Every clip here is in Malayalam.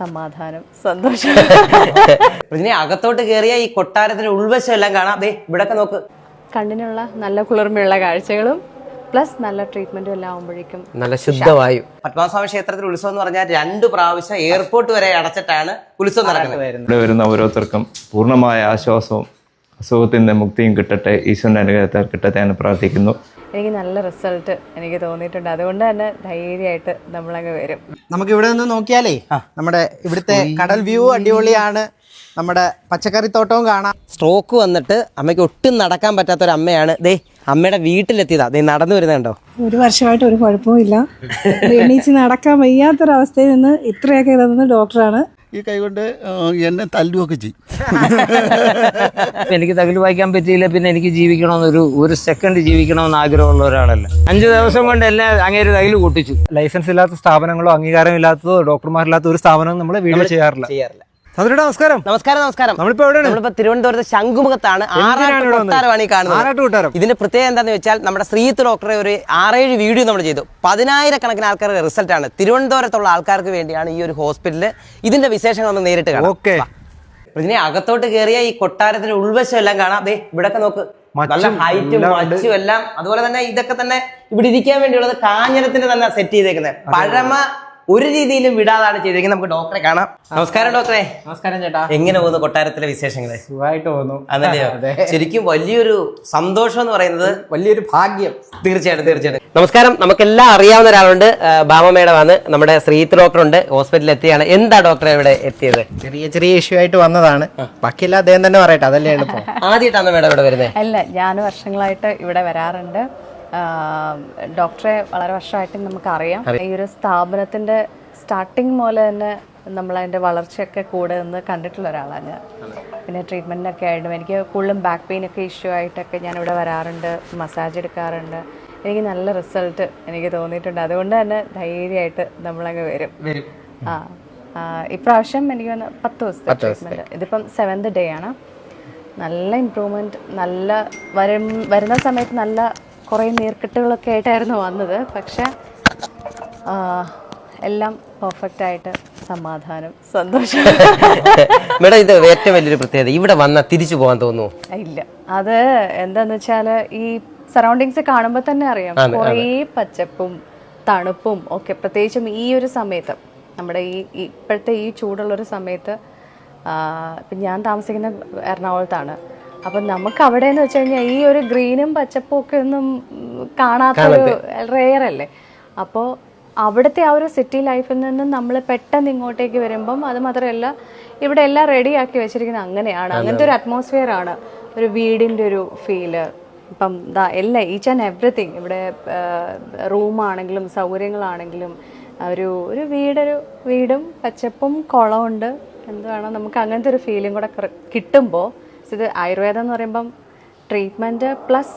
സമാധാനം, സന്തോഷം. ഇതിനെ അകത്തോട്ട് കയറിയ ഈ കൊട്ടാരത്തിന്റെ ഉൾവശം എല്ലാം കാണാം. അതെ ഇവിടൊക്കെ നോക്ക്, കണ്ണിനുള്ള നല്ല കുളിർമയുള്ള കാഴ്ചകളും പ്ലസ് നല്ല ട്രീറ്റ്മെന്റും എല്ലാം ആകുമ്പോഴേക്കും നല്ല ശുദ്ധവായു. പത്മനാഭസ്വാമി ക്ഷേത്രത്തിൽ ഉത്സവം എന്ന് പറഞ്ഞാൽ 2 പ്രാവശ്യം എയർപോർട്ട് വരെ അടച്ചിട്ടാണ് ഉത്സവം നടക്കുന്നത്. ഇവിടെ വരുന്ന ഓരോരുത്തർക്കും പൂർണ്ണമായ ആശ്വാസവും അസുഖത്തിന്റെ മുക്തിയും കിട്ടട്ടെ, ഈശ്വരന്റെ അനുഗ്രഹത്താൽ കിട്ടട്ടെ എന്ന് പ്രാർത്ഥിക്കുന്നു. എനിക്ക് നല്ല റിസൾട്ട് എനിക്ക് തോന്നിയിട്ടുണ്ട്. അതുകൊണ്ട് തന്നെ ധൈര്യമായിട്ട് നമ്മളങ്ങ് വരും. നമുക്ക് ഇവിടെ നിന്ന് നോക്കിയാലേ നമ്മുടെ ഇവിടുത്തെ കടൽ വ്യൂ അടിപൊളിയാണ്. നമ്മുടെ പച്ചക്കറിത്തോട്ടവും കാണാം. സ്ട്രോക്ക് വന്നിട്ട് അമ്മയ്ക്ക് ഒട്ടും നടക്കാൻ പറ്റാത്ത ഒരു അമ്മയാണ്. ദേ അമ്മയുടെ വീട്ടിലെത്തിയതാ, ദേ നടന്നു വരുന്നുണ്ടോ. 1 വർഷമായിട്ട് ഒരു കുഴപ്പമില്ല. എണീച്ച് നടക്കാൻ വയ്യാത്തൊരവസ്ഥയിൽ നിന്ന് ഇത്രയൊക്കെ ഇതെന്ന് ഡോക്ടറാണ്. ഈ കൈകൊണ്ട് എന്നെ തല്ലുമൊക്കെ ചെയ്യും. എനിക്ക് തകിൽ വായിക്കാൻ പറ്റിയില്ല, പിന്നെ എനിക്ക് ജീവിക്കണമെന്നൊരു 1 സെക്കൻഡ് ജീവിക്കണമെന്ന് ആഗ്രഹമുള്ള ഒരാളല്ല. 5 ദിവസം കൊണ്ട് എല്ലാം അങ്ങേര് തകിൽ കൂട്ടിച്ചു. ലൈസൻസ് ഇല്ലാത്ത സ്ഥാപനങ്ങളോ അംഗീകാരമില്ലാത്തതോ ഡോക്ടർമാരില്ലാത്ത ഒരു സ്ഥാപനവും നമ്മൾ വീഡിയോ ചെയ്യാറില്ല. സന്ദ്രയുടെ നമസ്കാരം. നമസ്കാരം. നമ്മളിപ്പോ എവിടെയാണ്? നമ്മളിപ്പോ തിരുവനന്തപുരത്ത് ശംഖുമുഖത്താണ്. ആറാട്ടുകൊട്ടാരമാണ് ഈ കാണുന്നത്. ഇതിന്റെ പ്രത്യേകത എന്താണെന്ന് വെച്ചാൽ നമ്മുടെ ശ്രീത്ത് ഡോക്ടറെ ഒരു 6-7 വീഡിയോ നമ്മൾ ചെയ്തു. 10,000 ആൾക്കാരുടെ റിസൾട്ടാണ്. തിരുവനന്തപുരത്തുള്ള ആൾക്കാർക്ക് വേണ്ടിയാണ് ഈ ഒരു ഹോസ്പിറ്റലിൽ. ഇതിന്റെ വിശേഷങ്ങൾ ഒന്ന് നേരിട്ട് കാണാം. ഓക്കെ. ഇതിനെ അകത്തോട്ട് കയറിയ ഈ കൊട്ടാരത്തിന്റെ ഉൾവശം എല്ലാം കാണാം. അതെ ഇവിടൊക്കെ നോക്ക്, നല്ല ഹൈറ്റും മച്ചും എല്ലാം. അതുപോലെ തന്നെ ഇതൊക്കെ തന്നെ ഇവിടെ ഇരിക്കാൻ വേണ്ടിയുള്ളത് കാഞ്ഞിരത്തിന്റെ തന്നെ സെറ്റ് ചെയ്തേക്കുന്നത്. പഴമ ഒരു രീതിയിലും വിടാതാണ് ചെയ്തിരിക്കുന്നത്. നമുക്ക് ഡോക്ടറെ കാണാം. നമസ്കാരം ഡോക്ടറെ. നമസ്കാരം ചേട്ടാ. എങ്ങനെ പോകുന്നു കൊട്ടാരത്തിലെ വിശേഷങ്ങള്? സുഖമായിട്ട് പോകുന്നു. അതല്ലയോ, ശരിക്കും വലിയൊരു സന്തോഷം എന്ന് പറയുന്നത് വലിയൊരു ഭാഗ്യം. തീർച്ചയായിട്ടും. നമസ്കാരം. നമുക്കെല്ലാം അറിയാവുന്ന ഒരാളുണ്ട്, ഭാമ മേഡമാണ്. നമ്മുടെ ശ്രീത്ത് ഡോക്ടർ ഉണ്ട്, ഹോസ്പിറ്റലിൽ എത്തിയാണ്. എന്താ ഡോക്ടറെ ഇവിടെ എത്തിയത്? ചെറിയ ഇഷ്യൂ ആയിട്ട് വന്നതാണ്. ബാക്കിയെല്ലാം അദ്ദേഹം തന്നെ പറയട്ടെ, അതല്ലേ എളുപ്പം. ആദ്യമായിട്ടാണ് മേഡം ഇവിടെ വരുന്നത്? അല്ല, ഞാൻ വർഷങ്ങളായിട്ട് ഇവിടെ വരാറുണ്ട്. ഡോക്ടറെ വളരെ വർഷമായിട്ട് നമുക്കറിയാം. ഈ ഒരു സ്ഥാപനത്തിന്റെ സ്റ്റാർട്ടിങ് പോലെ തന്നെ നമ്മളതിൻ്റെ വളർച്ചയൊക്കെ കൂടെ നിന്ന് കണ്ടിട്ടുള്ള ഒരാളാണ് ഞാൻ. പിന്നെ ട്രീറ്റ്മെൻറ്റിനൊക്കെ ആയിട്ടും എനിക്ക് കൂടുതലും ബാക്ക് പെയിൻ ഒക്കെ ഇഷ്യൂ ആയിട്ടൊക്കെ ഞാൻ ഇവിടെ വരാറുണ്ട്, മസാജ് എടുക്കാറുണ്ട്. എനിക്ക് നല്ല റിസൾട്ട് എനിക്ക് തോന്നിയിട്ടുണ്ട്. അതുകൊണ്ട് തന്നെ ധൈര്യമായിട്ട് നമ്മളങ്ങ് വരും. ഇപ്രാവശ്യം എനിക്ക് 10 ദിവസത്തെ ട്രീറ്റ്മെൻറ്റ്. ഇതിപ്പം 7th ഡേ ആണ്. നല്ല ഇമ്പ്രൂവ്മെൻറ്റ്. നല്ല വരുന്ന സമയത്ത് നല്ല കുറേ നീർക്കെട്ടുകളൊക്കെ ആയിട്ടായിരുന്നു വന്നത്. പക്ഷെ എല്ലാം പെർഫെക്റ്റ് ആയിട്ട് സമാധാനം, സന്തോഷം. മേഡം ഇത് ഏറ്റവും വലിയൊരു പ്രത്യേകത, ഇവിടെ വന്നാൽ തിരിച്ചു പോകാൻ തോന്നുന്നു? ഇല്ല, അത് എന്താന്ന് വെച്ചാല് ഈ സറൗണ്ടിങ്സ് കാണുമ്പോൾ തന്നെ അറിയാം. കുറേ പച്ചപ്പും തണുപ്പും ഒക്കെ. പ്രത്യേകിച്ചും ഈ ഒരു സമയത്ത്, നമ്മുടെ ഇപ്പോഴത്തെ ഈ ചൂടുള്ളൊരു സമയത്ത്. ഇപ്പം ഞാൻ താമസിക്കുന്ന എറണാകുളത്താണ്. അപ്പം നമുക്ക് അവിടെ എന്ന് വെച്ച് കഴിഞ്ഞാൽ ഈ ഒരു ഗ്രീനും പച്ചപ്പും ഒക്കെ ഒന്നും കാണാത്തൊരു റെയർ അല്ലേ. അപ്പോൾ അവിടുത്തെ ആ ഒരു സിറ്റി ലൈഫിൽ നിന്നും നമ്മൾ പെട്ടെന്ന് ഇങ്ങോട്ടേക്ക് വരുമ്പം അത് മാത്രമല്ല ഇവിടെ എല്ലാം റെഡിയാക്കി വെച്ചിരിക്കുന്നത് അങ്ങനെയാണ്. അങ്ങനത്തെ ഒരു അറ്റ്മോസ്ഫിയർ ആണ്, ഒരു വീടിൻ്റെ ഒരു ഫീല്. ഇപ്പം എല്ലാം ഈച്ച് ആൻഡ് എവറിത്തിങ് ഇവിടെ, റൂമാണെങ്കിലും സൗകര്യങ്ങളാണെങ്കിലും ഒരു വീടും പച്ചപ്പും കുളമുണ്ട്. എന്താണ് നമുക്ക് അങ്ങനത്തെ ഒരു ഫീലും കൂടെ കിട്ടുമ്പോൾ. ഇത് ആയുർവേദം എന്ന് പറയുമ്പം ട്രീറ്റ്മെൻറ്റ് പ്ലസ്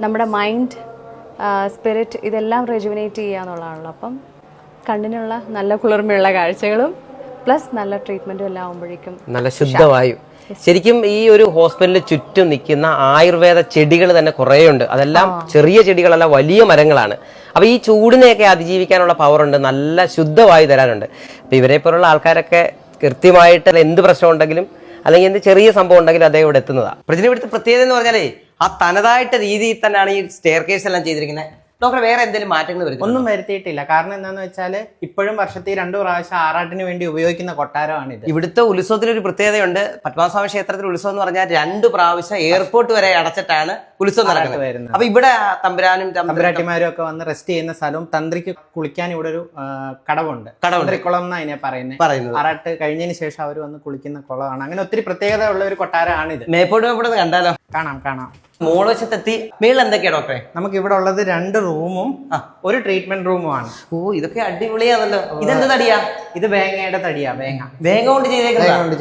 നമ്മുടെ മൈൻഡ്, സ്പിരിറ്റ് ഇതെല്ലാം റെജുവിനേറ്റ് ചെയ്യുക എന്നുള്ളതാണല്ലോ. അപ്പം കണ്ണിനുള്ള നല്ല കുളിർമയുള്ള കാഴ്ചകളും പ്ലസ് നല്ല ട്രീറ്റ്മെൻറ്റും എല്ലാം ആകുമ്പോഴേക്കും നല്ല ശുദ്ധവായു. ശരിക്കും ഈ ഒരു ഹോസ്പിറ്റലിൽ ചുറ്റും നിൽക്കുന്ന ആയുർവേദ ചെടികൾ തന്നെ കുറേ ഉണ്ട്. അതെല്ലാം ചെറിയ ചെടികളല്ല, വലിയ മരങ്ങളാണ്. അപ്പോൾ ഈ ചൂടിനെയൊക്കെ അതിജീവിക്കാനുള്ള പവറുണ്ട്, നല്ല ശുദ്ധവായു തരാനുണ്ട്. അപ്പോൾ ഇവരെ പോലുള്ള ആൾക്കാരൊക്കെ കൃത്യമായിട്ട് എന്ത് പ്രശ്നം ഉണ്ടെങ്കിലും അല്ലെങ്കിൽ എന്ത് ചെറിയ സംഭവം ഉണ്ടെങ്കിലും അദ്ദേഹം ഇവിടെ എത്തുന്നതാണ്. പ്രജന ഇവിടുത്തെ പ്രത്യേകത എന്ന് പറഞ്ഞാലേ ആ തനതായിട്ട് രീതിയിൽ തന്നെയാണ് ഈ സ്റ്റെയർ കേസ് എല്ലാം ചെയ്തിരിക്കുന്നത്. ഡോക്ടർ വേറെ എന്തെങ്കിലും മാറ്റങ്ങൾ വരുന്നു? ഒന്നും വരുത്തിയിട്ടില്ല. കാരണം എന്താണെന്ന് വെച്ചാൽ ഇപ്പോഴും വർഷത്തിൽ 2 പ്രാവശ്യം ആറാട്ടിന് വേണ്ടി ഉപയോഗിക്കുന്ന കൊട്ടാരമാണിത്. ഇവിടുത്തെ ഉത്സവത്തിനൊരു പ്രത്യേകതയുണ്ട്. പത്മനാഭസ്വാമി ക്ഷേത്രത്തിൽ ഉത്സവം എന്ന് പറഞ്ഞാൽ 2 പ്രാവശ്യം എയർപോർട്ട് വരെ അടച്ചിട്ടാണ് ഉത്സവം നടക്കുന്നത്. അപ്പൊ ഇവിടെ തമ്പുരാട്ടിമാരും ഒക്കെ വന്ന് റെസ്റ്റ് ചെയ്യുന്ന സ്ഥലവും തന്ത്രിക്ക് കുളിക്കാൻ ഇവിടെ ഒരു കടവുണ്ട്. തന്ത്രിക്കുളം എന്നാ അതിനെ പറയുന്നത്. ആറാട്ട് കഴിഞ്ഞതിന് ശേഷം അവർ വന്ന് കുളിക്കുന്ന കുളമാണ്. അങ്ങനെ ഒത്തിരി പ്രത്യേകത ഉള്ള ഒരു കൊട്ടാരമാണിത്. മേപ്പോട്ട് കണ്ടാലോ? കാണാം. മോളവശത്തെത്തി. മേളിൽ എന്തൊക്കെയാ ഡോക്ടറെ? നമുക്ക് ഇവിടെ ഉള്ളത് 2 റൂമും 1 ട്രീറ്റ്മെന്റ് റൂമുമാണ്. ഓ, ഇതൊക്കെ അടിപൊളിയാണല്ലോ. ഇതെന്ത് തടിയാ? ഇത് വേങ്ങയുടെ തടിയാ. വേങ്ങ കൊണ്ട്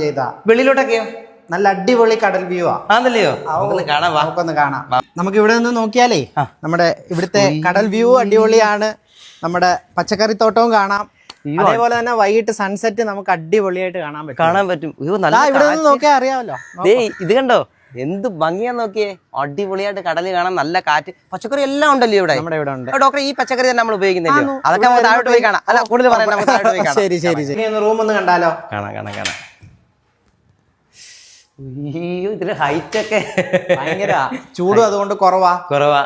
ചെയ്താ. വെളിയിലോട്ടൊക്കെയോ? നല്ല അടിപൊളി കടൽ വ്യൂ ആണല്ലയോ? നമുക്കൊന്ന് കാണാം. നമുക്ക് ഇവിടെ നിന്ന് നോക്കിയാലേ നമ്മുടെ ഇവിടുത്തെ കടൽ വ്യൂ അടിപൊളിയാണ്. നമ്മുടെ പച്ചക്കറിത്തോട്ടവും കാണാം. അതേപോലെ തന്നെ വൈകിട്ട് സൺസെറ്റ് നമുക്ക് അടിപൊളിയായിട്ട് കാണാൻ പറ്റും. ഇവിടെ നിന്ന് നോക്കിയാൽ അറിയാമല്ലോ. ഇത് കണ്ടോ, എന്ത് ഭംഗിയാ നോക്കിയേ, അടിപൊളിയായിട്ട് കടല് കാണാൻ, നല്ല കാറ്റ്, പച്ചക്കറി എല്ലാം ഉണ്ടല്ലോ ഇവിടെ. നമ്മുടെ ഇവിടെ ഉണ്ട്. ഡോക്ടർ ഈ പച്ചക്കറി തന്നെ നമ്മൾ ഉപയോഗിക്കുന്നില്ലയോ? അതൊക്കെ നമുക്ക് താഴോട്ട് പോയി കാണാം. അല്ല, കൂടുതൽ പറയാൻ നമുക്ക് താഴോട്ട് പോയി കാണാം. ശരി ശരി ശരി. റൂം ഒന്ന് കണ്ടാലോ? കാണാം. അയ്യോ, ഇതിന്റെ ഹൈറ്റ് ഒക്കെ ഭയങ്കര ചൂടും അതുകൊണ്ട് കുറവാ.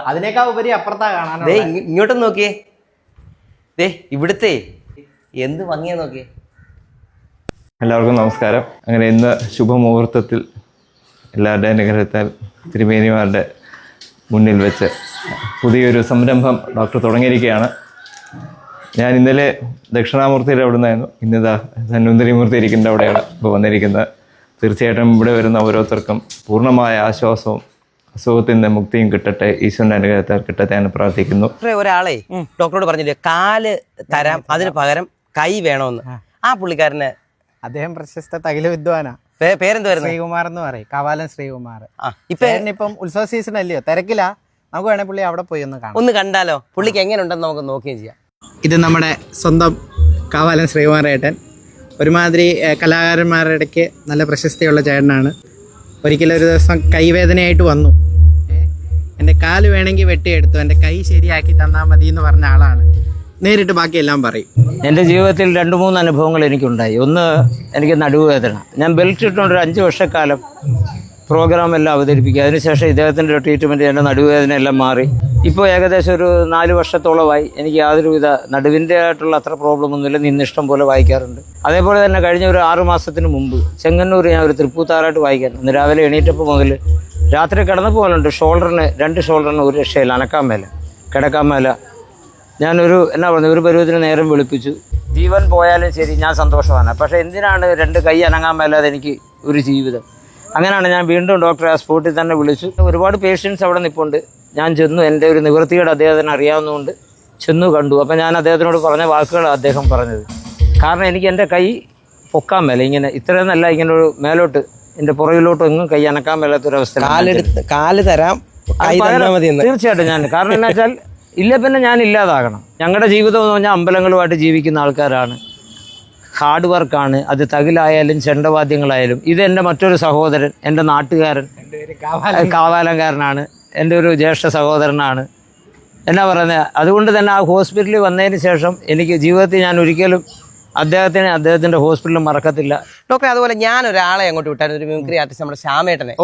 അതിനേക്കാൾ ഉപരി അപ്പുറത്താ കാണാൻ. ഇങ്ങോട്ടും നോക്കിയേ, ഇവിടുത്തെ എന്ത് ഭംഗിയാ നോക്കിയേ. എല്ലാവർക്കും നമസ്കാരം. അങ്ങനെ ഇന്ന് ശുഭമുഹൂർത്തത്തിൽ എല്ലാവരുടെ അനുഗ്രഹത്താൽ തിരുമേനിമാരുടെ മുന്നിൽ വെച്ച് പുതിയൊരു സംരംഭം ഡോക്ടർ തുടങ്ങിയിരിക്കുകയാണ്. ഞാൻ ഇന്നലെ ദക്ഷിണാമൂർത്തിയുടെ അവിടെ നിന്നായിരുന്നു, ഇന്നിതാ ധന്വന്തരിമൂർത്തി ഇരിക്കുന്ന അവിടെയാണ് ഇപ്പോൾ വന്നിരിക്കുന്നത്. തീർച്ചയായിട്ടും ഇവിടെ വരുന്ന ഓരോരുത്തർക്കും പൂർണ്ണമായ ആശ്വാസവും അസുഖത്തിൽ നിന്ന് മുക്തിയും കിട്ടട്ടെ, ഈശ്വരൻ്റെ അനുഗ്രഹത്താൽ കിട്ടട്ടെ എന്ന് പ്രാർത്ഥിക്കുന്നു. ഒരാളെ ഡോക്ടറോട് പറഞ്ഞില്ലേ കാല് തരാം, അതിന് പകരം കൈ വേണമെന്ന്. ആ പുള്ളിക്കാരന്, അദ്ദേഹം പ്രശസ്ത തകില വിദ്വാനാ. പേരെന്തുവായിരുന്നു? ശ്രീകുമാർ എന്ന് പറയും, കാവാലൻ ശ്രീകുമാർ. ഇപ്പം ഉത്സവ സീസൺ അല്ലയോ, തിരക്കില്ല. നമുക്ക് വേണേ പുള്ളി അവിടെ പോയി ഒന്ന് കണ്ടാലോ? പുള്ളിക്ക് എങ്ങനെ ഉണ്ടെന്ന് നമുക്ക് നോക്കുകയും ചെയ്യാം. ഇത് നമ്മുടെ സ്വന്തം കാവാലൻ ശ്രീകുമാർ ഏട്ടൻ. ഒരുമാതിരി കലാകാരന്മാരുടെ ഇടയ്ക്ക് നല്ല പ്രശസ്തിയുള്ള ചേട്ടനാണ്. ഒരിക്കലും ഒരു ദിവസം കൈവേദനയായിട്ട് വന്നു. എൻ്റെ കാല് വേണമെങ്കിൽ വെട്ടിയെടുത്തു, എൻ്റെ കൈ ശരിയാക്കി തന്നാൽ മതി എന്ന് പറഞ്ഞ ആളാണ്. നേരിട്ട് ബാക്കിയെല്ലാം പറയും. എൻ്റെ ജീവിതത്തിൽ 2-3 അനുഭവങ്ങൾ എനിക്കുണ്ടായി. ഒന്ന്, എനിക്ക് നടുവേദന. ഞാൻ ബെൽറ്റ് ഇട്ടുകൊണ്ട് 5 വർഷക്കാലം പ്രോഗ്രാം എല്ലാം അവതരിപ്പിക്കുക. അതിനുശേഷം ഇദ്ദേഹത്തിൻ്റെ ട്രീറ്റ്മെൻറ്റ് എൻ്റെ നടുവേദന എല്ലാം മാറി. ഇപ്പോൾ ഏകദേശം ഒരു 4 വർഷത്തോളമായി എനിക്ക് യാതൊരുവിധ നടുവിൻ്റെ ആയിട്ടുള്ള അത്ര പ്രോബ്ലം ഒന്നുമില്ല. നിന്നിഷ്ടം പോലെ വായിക്കാറുണ്ട്. അതേപോലെ തന്നെ കഴിഞ്ഞ ഒരു 6 മാസത്തിന് മുമ്പ് ചെങ്ങന്നൂർ ഞാൻ ഒരു തൃപ്പൂത്താറായിട്ട് വായിക്കാൻ. ഇന്ന് രാവിലെ എണീറ്റപ്പോൾ മുതൽ രാത്രി കിടന്നപ്പോൾ പോലുണ്ട് ഷോൾഡറിന്, 2 ഷോൾഡറിന് ഒരു രക്ഷയില്ല, അനക്കാൻ മേല, കിടക്കാൻ മേല. ഞാനൊരു ഒരു പരുവത്തിന് നേരം വെളുപ്പിച്ചു. ജീവൻ പോയാലും ശരി ഞാൻ സന്തോഷമാണ്. പക്ഷേ എന്തിനാണ് 2 കൈ അനങ്ങാൻ മേലാതെ എനിക്ക് ഒരു ജീവിതം? അങ്ങനെയാണ് ഞാൻ വീണ്ടും ഡോക്ടറെ ആ സ്പോട്ടിൽ തന്നെ വിളിച്ചു. ഒരുപാട് പേഷ്യൻസ് അവിടെ നിൽപ്പുണ്ട്. ഞാൻ ചെന്നു, എൻ്റെ ഒരു നിവൃത്തിയുടെ അദ്ദേഹത്തിന് അറിയാവുന്നതുകൊണ്ട് ചെന്നു കണ്ടു. അപ്പം ഞാൻ അദ്ദേഹത്തിനോട് പറഞ്ഞ വാക്കുകളാണ് അദ്ദേഹം പറഞ്ഞത്. കാരണം എനിക്ക് എൻ്റെ കൈ പൊക്കാൻ മേല, ഇങ്ങനെ ഇത്രയും നല്ല ഇങ്ങനെ ഒരു മേലോട്ട് എൻ്റെ പുറകിലോട്ടും എങ്ങും കൈ അനക്കാൻ മേലാത്തൊരവസ്ഥ. കാല് തരാം, തീർച്ചയായിട്ടും ഞാൻ, കാരണം എന്താ വെച്ചാൽ ഇല്ല പിന്നെ ഞാൻ ഇല്ലാതാകണം. ഞങ്ങളുടെ ജീവിതം എന്ന് പറഞ്ഞാൽ അമ്പലങ്ങളുമായിട്ട് ജീവിക്കുന്ന ആൾക്കാരാണ്. ഹാർഡ് വർക്കാണ്. അത് തകിലായാലും ചെണ്ടവാദ്യങ്ങളായാലും. ഇത് എൻ്റെ മറ്റൊരു സഹോദരൻ, എൻ്റെ നാട്ടുകാരൻ, കാവാലൻകാരനാണ്, എൻ്റെ ഒരു ജ്യേഷ്ഠ സഹോദരനാണ്. എന്നാ പറയുന്നത്, അതുകൊണ്ട് തന്നെ ആ ഹോസ്പിറ്റലിൽ വന്നതിന് ശേഷം എനിക്ക് ജീവിതത്തിൽ ഞാൻ ഒരിക്കലും അദ്ദേഹത്തിൻ്റെ ഹോസ്പിറ്റലിൽ മറക്കത്തില്ല. ഡോക്ടറെ, അതുപോലെ ഞാൻ ഒരാളെ അങ്ങോട്ട് വിട്ടായിരുന്നു, ഒരു മിമിക്രി ആർട്ടിസ്റ്റ്, നമ്മുടെ ശ്യാമേട്ടനെ.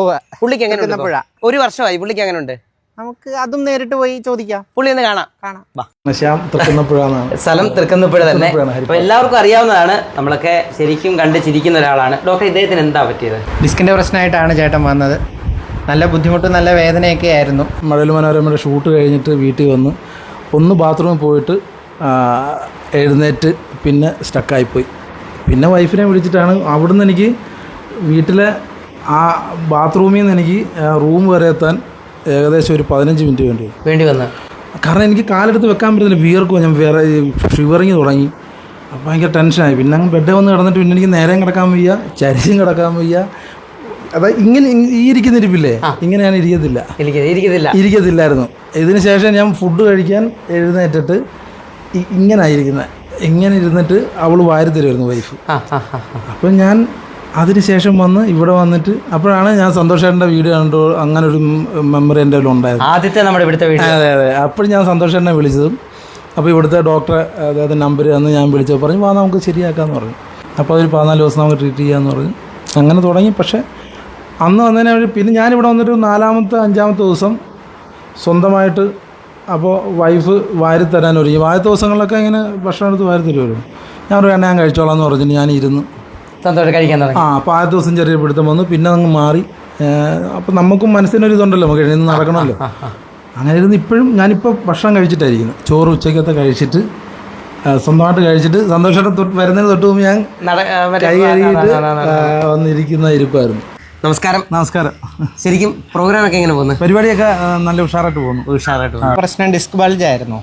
പുള്ളിക്ക് എങ്ങനെ? 1 വർഷമായി. പുള്ളിക്ക് എങ്ങനെ ഉണ്ട്? നമുക്ക് അതും നേരിട്ട് പോയി ചോദിക്കാം. പുള്ളി ഒന്ന് കാണാം. സ്ഥലം തൃക്കുന്നപ്പുഴ തന്നെ. അപ്പൊ എല്ലാവർക്കും അറിയാവുന്നതാണ്, നമ്മളൊക്കെ ശരിക്കും കണ്ട് ചിരിക്കുന്ന ഒരാളാണ്. ഡോക്ടർ, ഇദ്ദേഹത്തിന് എന്താ പറ്റിയത്? ഡിസ്കിന്റെ പ്രശ്നമായിട്ടാണ് ചേട്ടൻ വന്നത്. നല്ല ബുദ്ധിമുട്ടും നല്ല വേദനയൊക്കെ ആയിരുന്നു. മഴവിൽ മനോരമയുടെ ഷൂട്ട് കഴിഞ്ഞിട്ട് വീട്ടിൽ വന്ന് ഒന്ന് ബാത്റൂമിൽ പോയിട്ട് എഴുന്നേറ്റ് പിന്നെ സ്റ്റക്കായിപ്പോയി. പിന്നെ വൈഫിനെ വിളിച്ചിട്ടാണ് അവിടുന്ന് എനിക്ക് വീട്ടിലെ ആ ബാത്റൂമിൽ നിന്ന് എനിക്ക് റൂം വരെ എത്താൻ ഏകദേശം ഒരു 15 മിനിറ്റ് വേണ്ടി വന്നു. കാരണം എനിക്ക് കാലെടുത്ത് വെക്കാൻ പറ്റുന്നില്ല, വിയർക്കുക. ഞാൻ വേറെ ഷിവറിങ് തുടങ്ങി. അപ്പോൾ ഭയങ്കര ടെൻഷനായി. പിന്നെ അങ്ങ് ബെഡ് വന്ന് കിടന്നിട്ട് പിന്നെ എനിക്ക് നേരം കിടക്കാൻ വയ്യ, ചരിച്ചും കിടക്കാൻ വയ്യ. അതായത് ഇങ്ങനെ ഈ ഇരിക്കുന്നിരിപ്പില്ലേ, ഇങ്ങനെ ഞാൻ ഇരിക്കത്തില്ലായിരുന്നു. ഇതിന് ശേഷം ഞാൻ ഫുഡ് കഴിക്കാൻ എഴുന്നേറ്റിട്ട് ഇങ്ങനെ ഇരുന്നിട്ട് അവൾ വാരി തരുമായിരുന്നു വൈഫ്. അപ്പം ഞാൻ അതിനുശേഷം വന്ന് ഇവിടെ വന്നിട്ട് അപ്പോഴാണ് ഞാൻ സന്തോഷേട്ടൻ്റെ വീഡിയോ കണ്ടു. അങ്ങനെ ഒരു മെമ്മറി എൻ്റെ ഉണ്ടായിരുന്നു, ആദ്യത്തെ നമ്മുടെ ഇവിടുത്തെ വീഡിയോ. അതെ. അപ്പോൾ ഞാൻ സന്തോഷേട്ടനെ വിളിച്ചതും, അപ്പോൾ ഇവിടുത്തെ ഡോക്ടറെ അദ്ദേഹത്തിൻ്റെ നമ്പർ തന്ന് ഞാൻ വിളിച്ചപ്പോൾ പറഞ്ഞു, വാ നമുക്ക് ശരിയാക്കാമെന്ന് പറഞ്ഞു. അപ്പോൾ ഒരു 14 ദിവസം നമുക്ക് ട്രീറ്റ് ചെയ്യാമെന്ന് പറഞ്ഞു. അങ്ങനെ തുടങ്ങി. പക്ഷേ അന്ന് വന്നതിന് പിന്നെ ഞാനിവിടെ വന്നിട്ട് 4ാമത്തെ 5ാമത്തെ ദിവസം സ്വന്തമായിട്ട് അപ്പോൾ വൈഫ് വാരി തരാൻ ഒരുങ്ങി. ആദ്യത്തെ ദിവസങ്ങളിലൊക്കെ ഇങ്ങനെ ഭക്ഷണം എടുത്ത് വാരി തരുമായിരുന്നു. ഞാൻ ഒരു ഞാൻ കഴിച്ചോളാം എന്ന് പറഞ്ഞിട്ട് ഞാൻ ഇരുന്നു സന്തോഷം കഴിക്കാൻ തുടങ്ങി. അപ്പോൾ ആദ്യ ദിവസം ചെറിയ പിടുത്തം വന്നു, പിന്നെ അങ്ങ് മാറി. അപ്പോൾ നമുക്കും മനസ്സിനൊരു ഇതുണ്ടല്ലോ, നമുക്ക് എഴുതി നടക്കണമല്ലോ. അങ്ങനെ ഇരുന്ന് ഇപ്പോഴും ഞാനിപ്പോൾ ഭക്ഷണം കഴിച്ചിട്ടായിരിക്കുന്നു. ചോറ് ഉച്ചയ്ക്കത്തെ കഴിച്ചിട്ട് സ്വന്തമായിട്ട് കഴിച്ചിട്ട് സന്തോഷമായിട്ട് വരുന്നതിന് തൊട്ട് മുമ്പ് ഞാൻ കൈ കഴുകിയിട്ട് വന്നിരിക്കുന്ന ഇരിപ്പായിരുന്നു. നമസ്കാരം. ശരിക്കും പ്രോഗ്രാം ഒക്കെ എങ്ങനെ പോകുന്നു? പരിപാടിയൊക്കെ നല്ല ഉഷാറായിട്ട് പോകുന്നു. പ്രശ്നം ഡിസ്ക് ബൾജ് ആയിരുന്നു.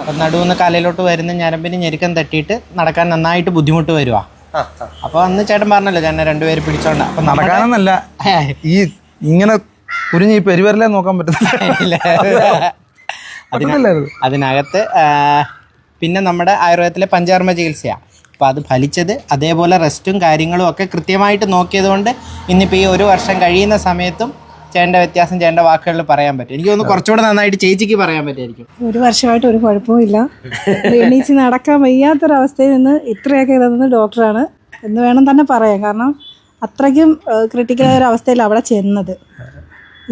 അപ്പം നടുവെന്ന് കാലിലോട്ട് വരുന്ന ഞരമ്പിന് ഞെരുക്കം തട്ടിയിട്ട് നടക്കാൻ നന്നായിട്ട് ബുദ്ധിമുട്ട് വരുവാ. അപ്പൊ അന്ന് ചേട്ടൻ പറഞ്ഞല്ലോ ഞാൻ 2 പേര് പിടിച്ചോണ്ട. അപ്പൊ നടക്കാനെന്നല്ല, ഈ ഇങ്ങനെ കുരിഞ്ഞ് ഈ പെരുവരലേ നോക്കാൻ പറ്റുന്നില്ല. അതിനകത്ത് പിന്നെ നമ്മുടെ ആയുർവേദത്തിലെ പഞ്ചകർമ്മ ചികിത്സയാണ്. അപ്പോൾ അത് ഫലിച്ചത്. അതേപോലെ റെസ്റ്റും കാര്യങ്ങളും ഒക്കെ കൃത്യമായിട്ട് നോക്കിയത് കൊണ്ട് ഇന്നിപ്പോൾ ഈ 1 വർഷം കഴിയുന്ന സമയത്തും ചേട്ടൻ്റെ വ്യത്യാസം ചേട്ടൻ്റെ വാക്കുകളിൽ പറയാൻ പറ്റും. എനിക്ക് തോന്നുന്നു കുറച്ചുകൂടെ നന്നായിട്ട് ചേച്ചിക്ക് പറയാൻ പറ്റുമായിരിക്കും. ഒരു വർഷമായിട്ട് ഒരു കുഴപ്പമില്ല. എണീച്ച് നടക്കാൻ വയ്യാത്തൊരവസ്ഥയിൽ നിന്ന് ഇത്രയൊക്കെ ഇതെന്ന് ഡോക്ടറാണ് എന്ന് വേണം തന്നെ പറയാം. കാരണം അത്രയ്ക്കും ക്രിട്ടിക്കലായ ഒരു അവസ്ഥയിൽ അവിടെ ചെന്നത്.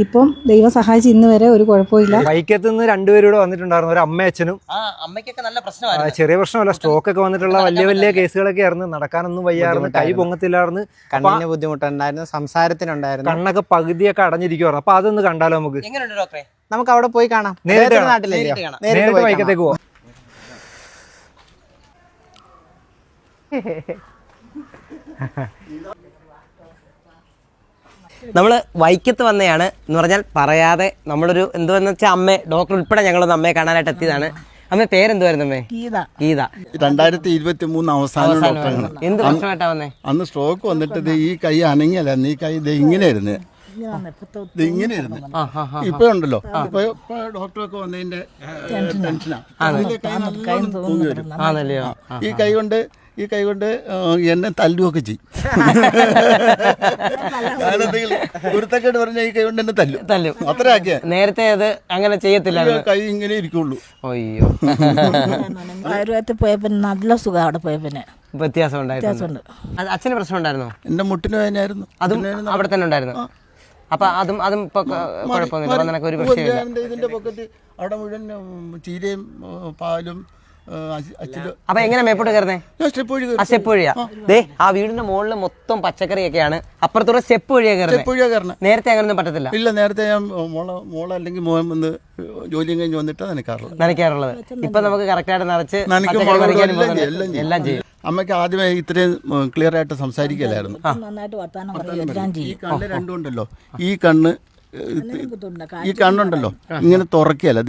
ഇപ്പം ദൈവം സഹായിച്ച് ഇന്ന് വരെ ഒരു കുഴപ്പമില്ല. വൈക്കത്ത് നിന്ന് രണ്ടുപേരൂടെ വന്നിട്ടുണ്ടായിരുന്നു, ഒരു അമ്മ അച്ഛനും. അമ്മയ്ക്കൊക്കെ നല്ല പ്രശ്നമാണ്. ചെറിയ പ്രശ്നമല്ല, സ്ട്രോക്ക് ഒക്കെ വന്നിട്ടുള്ള വലിയ വലിയ കേസുകളൊക്കെ ആയിരുന്നു. നടക്കാനൊന്നും വയ്യായിരുന്നു, കൈ പൊങ്ങത്തില്ലായിരുന്നു, കണ്ണിന് ബുദ്ധിമുട്ടുണ്ടായിരുന്നു, സംസാരത്തിനുണ്ടായിരുന്നു, കണ്ണൊക്കെ പകുതിയൊക്കെ അടഞ്ഞിരിക്കുവായിരുന്നു. അപ്പൊ അതൊന്ന് കണ്ടാലോ നമുക്ക്? നമുക്ക് അവിടെ പോയി കാണാം. നേരിട്ട് നാട്ടിലേക്ക് നേരിട്ട് വൈക്കത്തേക്ക് പോവാം. നമ്മൾ വൈക്കത്ത് വന്നതാണ് എന്ന് പറഞ്ഞാൽ പറയാതെ നമ്മളൊരു എന്തുവെന്ന് വെച്ചാൽ ഡോക്ടർ ഉൾപ്പെടെ ഞങ്ങളൊന്ന് അമ്മയെ കാണാനായിട്ട് എത്തിയതാണ്. അമ്മ പേരെന്തുവായിരുന്നു അമ്മേ? ഗീത. 2023 അവസാനം ഡോക്ടറാണ്. എന്ത് പ്രശ്നമായിട്ടാ വന്നേ? അന്ന് സ്ട്രോക്ക് വന്നിട്ട് ഈ കൈ അനങ്ങിയല്ല, ഈ കൈ ഇങ്ങനെയായിരുന്നു, ഇങ്ങനെയായിരുന്നു. ഇപ്പൊ ഉണ്ടല്ലോ, ഇപ്പൊ ഡോക്ടറൊക്കെ വന്നതിന്റെ ടെൻഷനാ. ഈ കൈ കൊണ്ട് എന്നെ തല്ലുമൊക്കെ ചെയ്യും. ഗുരുത്തക്കേട് പറഞ്ഞ ഈ കൈ കൊണ്ട് എന്നെ തല്ലും. അത്ര ആക്കിയ നേരത്തെ അത് അങ്ങനെ ചെയ്യത്തില്ല, കൈ ഇങ്ങനെ ഇരിക്കുള്ളൂ. അയ്യോ, ആയുർവേദത്തിൽ പോയപ്പോ നല്ല സുഖം. അവിടെ പോയപ്പോ വ്യത്യാസം ഉണ്ടായിട്ടുണ്ട്. അച്ഛന് പ്രശ്നം ഉണ്ടായിരുന്നോ? എന്റെ മുട്ടിന് വേദനയായിരുന്നു. അതും അവിടെ തന്നെ ഉണ്ടായിരുന്നു. അപ്പൊ അതും ഇപ്പൊ കുഴപ്പമൊന്നുമില്ല, ഒരു പ്രശ്നമില്ല. ഇതിന്റെ പൊക്കത്ത് അവിടെ മുഴുവൻ ചീരയും പാലും. അപ്പൊ എങ്ങനെ മേപ്പോട്ട് കയറുന്നേ? സ്റ്റെപ്പ് വഴിയാ. ആ വീടിന്റെ മുകളിൽ മൊത്തം പച്ചക്കറിയൊക്കെയാണ്, അപ്പുറത്തൂടെ സ്റ്റെപ്പ് വഴിയാ കയറുന്നത്. നേരത്തെ അങ്ങനെയൊന്നും പറ്റത്തില്ല. ഇല്ല, നേരത്തെ ഞാൻ മോള അല്ലെങ്കിൽ മോൻ വന്ന് ജോലിയും കഴിഞ്ഞ് വന്നിട്ട് നനയ്ക്കാറുള്ളത്. ഇപ്പൊ നമുക്ക് കറക്റ്റായിട്ട് നിറച്ച് എല്ലാം ചെയ്യും. അമ്മയ്ക്ക് ആദ്യമേ ഇത്രയും ക്ലിയർ ആയിട്ട് സംസാരിക്കലായിരുന്നു. ഈ കണ്ണ് രണ്ടുണ്ടല്ലോ, ഈ കണ്ണുണ്ടല്ലോ ഇങ്ങനെ തുറക്കിയല്ല,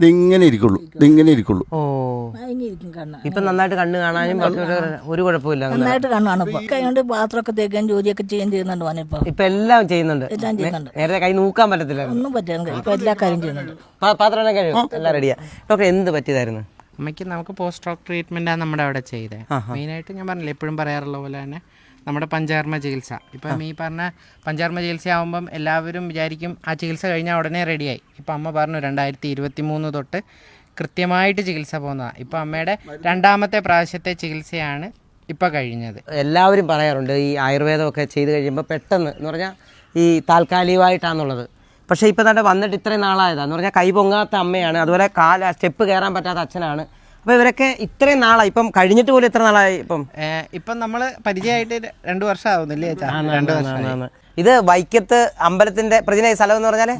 ഇങ്ങനെ ഇരിക്കുള്ളൂ, ഇതിങ്ങനെ ഇരിക്കുള്ളൂ. ഇപ്പൊ നന്നായിട്ട് കണ്ണ് കാണാനും ഒരു കുഴപ്പമില്ല, നന്നായിട്ട് കാണുവാണ്. കൈകൊണ്ട് പാത്രമൊക്കെ തേക്കാൻ ജോലിയൊക്കെ ചെയ്യുന്നുണ്ട്. ഇപ്പൊ എല്ലാം ചെയ്യുന്നുണ്ട്. നേരത്തെ കൈ നോക്കാൻ പറ്റത്തില്ല, ഒന്നും പറ്റില്ല. ഇപ്പൊ എല്ലാ കാര്യം ചെയ്യുന്നുണ്ട്. പാത്രം കഴിയും, എല്ലാം റെഡിയാ. ഡോക്ടർ എന്ത് പറ്റിയതായിരുന്നു അമ്മയ്ക്ക്? നമുക്ക് പോസ്റ്റ് സ്ട്രോക്ക് ട്രീറ്റ്മെൻറ്റാണ് നമ്മുടെ അവിടെ ചെയ്തത്. മെയിനായിട്ട് ഞാൻ പറഞ്ഞില്ല, എപ്പോഴും പറയാറുള്ള പോലെ തന്നെ നമ്മുടെ പഞ്ചകർമ്മ ചികിത്സ. ഇപ്പം ഈ പറഞ്ഞ പഞ്ചകർമ്മ ചികിത്സ ആകുമ്പം എല്ലാവരും വിചാരിക്കും ആ ചികിത്സ കഴിഞ്ഞാൽ ഉടനെ റെഡിയായി. ഇപ്പം അമ്മ പറഞ്ഞു 2023 തൊട്ട് കൃത്യമായിട്ട് ചികിത്സ പോകുന്നതാണ്. ഇപ്പം അമ്മയുടെ രണ്ടാമത്തെ പ്രാവശ്യത്തെ ചികിത്സയാണ് ഇപ്പം കഴിഞ്ഞത്. എല്ലാവരും പറയാറുണ്ട് ഈ ആയുർവേദമൊക്കെ ചെയ്ത് കഴിയുമ്പോൾ പെട്ടെന്ന് എന്ന് പറഞ്ഞാൽ ഈ താൽക്കാലികമായിട്ടാണെന്നുള്ളത്. പക്ഷേ ഇപ്പം തന്നെ വന്നിട്ട് ഇത്രയും നാളായതാന്ന് പറഞ്ഞാൽ കൈ പൊങ്ങാത്ത അമ്മയാണ്, അതുപോലെ സ്റ്റെപ്പ് കയറാൻ പറ്റാത്ത അച്ഛനാണ്. അപ്പോൾ ഇവരൊക്കെ ഇത്രയും നാളായി, ഇപ്പം കഴിഞ്ഞിട്ട് പോലും എത്ര നാളായി? ഇപ്പം നമ്മൾ പരിചയമായിട്ട് 2 വർഷം ആവുന്നില്ലേ? 2 വർഷം. ഇത് വൈക്കത്ത് അമ്പലത്തിന്റെ പ്രതിന സ്ഥലം എന്ന് പറഞ്ഞാൽ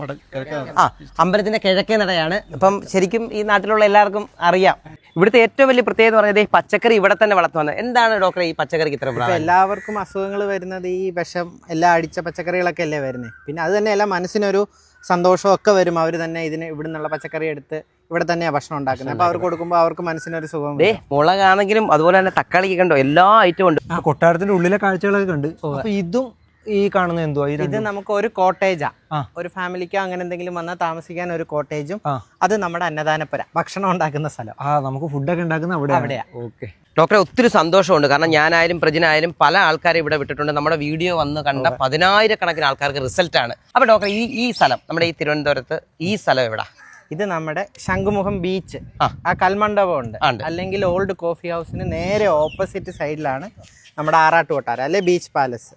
അമ്പലത്തിന്റെ കിഴക്കേ നടയാണ്. ഇപ്പം ശരിക്കും ഈ നാട്ടിലുള്ള എല്ലാവർക്കും അറിയാം. ഇവിടുത്തെ ഏറ്റവും വലിയ പ്രത്യേകത പറഞ്ഞത് ഈ പച്ചക്കറി ഇവിടെ തന്നെ വളർത്തുന്നത്. എന്താണ് ഡോക്ടറെ ഈ പച്ചക്കറിക്ക് ഇത്ര പ്രാധാന്യം? എല്ലാവർക്കും അസുഖങ്ങൾ വരുന്നത് ഈ വിഷം എല്ലാം അടിച്ച പച്ചക്കറികളൊക്കെ അല്ലേ വരുന്നത്. പിന്നെ അത് തന്നെയല്ല, മനസ്സിനൊരു സന്തോഷമൊക്കെ വരും. അവർ തന്നെ ഇവിടെ നിന്നുള്ള പച്ചക്കറി എടുത്ത് ഇവിടെ തന്നെയാണ് ഭക്ഷണം ഉണ്ടാക്കുന്നത്. അപ്പോൾ അവർക്ക് കൊടുക്കുമ്പോൾ അവർക്ക് മനസ്സിനൊരു സുഖം. മുളകാണെങ്കിലും അതുപോലെ തന്നെ തക്കാളിക്ക് കണ്ടോ, എല്ലാ ഐറ്റവും ഉണ്ട്. കൊട്ടാരത്തിന്റെ ഉള്ളിലെ കാഴ്ചകളൊക്കെ കണ്ട്. അപ്പൊ ഇതും ഈ കാണുന്ന എന്തുവാ? ഇത് നമുക്ക് ഒരു കോട്ടേജാ, ഒരു ഫാമിലിക്കോ അങ്ങനെ എന്തെങ്കിലും വന്നാൽ താമസിക്കാൻ ഒരു കോട്ടേജും. അത് നമ്മുടെ അന്നദാനപ്പുര, ഭക്ഷണം ഉണ്ടാക്കുന്ന സ്ഥലം. നമുക്ക് ഫുഡൊക്കെ ഉണ്ടാക്കുന്ന അവിടെയാ. ഓക്കെ ഡോക്ടറെ, ഒത്തിരി സന്തോഷമുണ്ട്. കാരണം ഞാനായാലും പ്രജിനായാലും പല ആൾക്കാരെ ഇവിടെ വിട്ടിട്ടുണ്ട്. നമ്മുടെ വീഡിയോ വന്ന് കണ്ട 10,000 ആൾക്കാർക്ക് റിസൾട്ടാണ്. അപ്പോൾ ഡോക്ടർ, ഈ സ്ഥലം നമ്മുടെ ഈ തിരുവനന്തപുരത്ത് ഈ സ്ഥലം എവിടാ? ഇത് നമ്മുടെ ശംഖുമുഖം ബീച്ച്, ആ കൽമണ്ഡപം ഉണ്ട്, അല്ലെങ്കിൽ ഓൾഡ് കോഫി ഹൗസിന് നേരെ ഓപ്പോസിറ്റ് സൈഡിലാണ് നമ്മുടെ ആറാട്ട് കൊട്ടാരം, അല്ലെ ബീച്ച് പാലസ്.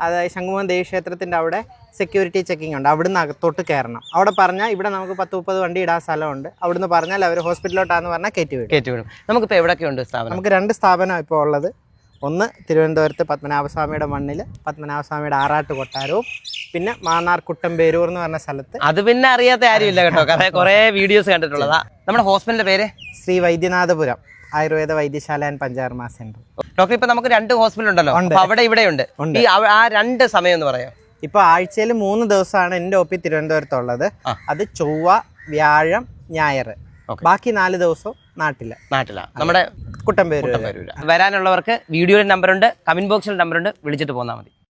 അതായത് ശംഖുമുഖം ദേവീക്ഷേത്രത്തിന്റെ അവിടെ സെക്യൂരിറ്റി ചെക്കിംഗ് ഉണ്ട്. അവിടുന്ന് അകത്തോട്ട് കയറണം. അവിടെ പറഞ്ഞാൽ ഇവിടെ നമുക്ക് 10-30 വണ്ടി ഇടാൻ സ്ഥലമുണ്ട്. അവിടുന്ന് പറഞ്ഞാൽ അവർ ഹോസ്പിറ്റലിലോട്ടാന്ന് പറഞ്ഞാൽ കയറ്റി വിടും. നമുക്കിപ്പോൾ എവിടെയൊക്കെയുണ്ട് സ്ഥാപനം? നമുക്ക് 2 സ്ഥാപനം ഇപ്പോൾ ഉള്ളത്. ഒന്ന് തിരുവനന്തപുരത്ത് പത്മനാഭസ്വാമിയുടെ മണ്ണിൽ പത്മനാഭസ്വാമിയുടെ ആറാട്ട് കൊട്ടാരവും, പിന്നെ മാന്നാർ കുട്ടമ്പേരൂർ എന്ന് പറഞ്ഞ സ്ഥലത്ത്. അത് പിന്നെ അറിയാത്ത ആരുമില്ല കേട്ടോ, കുറെ വീഡിയോസ് കണ്ടിട്ടുള്ളതാ. നമ്മുടെ ഹോസ്പിറ്റലിന്റെ പേര് Shri വൈദ്യനാഥപുരം Ayurveda Vaidyasala and panchakarma centre. Doctor, ഇപ്പൊ നമുക്ക് 2 ഹോസ്പിറ്റൽ ഉണ്ടല്ലോ, അവിടെ ഇവിടെയുണ്ട്. ആ 2 സമയം എന്ന് പറയാം. ഇപ്പൊ ആഴ്ചയിൽ 3 ദിവസമാണ് എൻ്റെ ഒപ്പി തിരുവനന്തപുരത്തുള്ളത്. അത് ചൊവ്വ, വ്യാഴം, ഞായർ. ബാക്കി 4 ദിവസവും നാട്ടിലാണ്, നമ്മുടെ കുട്ടമ്പേരൂർ. വരാനുള്ളവർക്ക് വീഡിയോയിൽ നമ്പറുണ്ട്, കമന്റ് ബോക്സിൽ നമ്പറുണ്ട്, വിളിച്ചിട്ട് പോന്നാൽ മതി.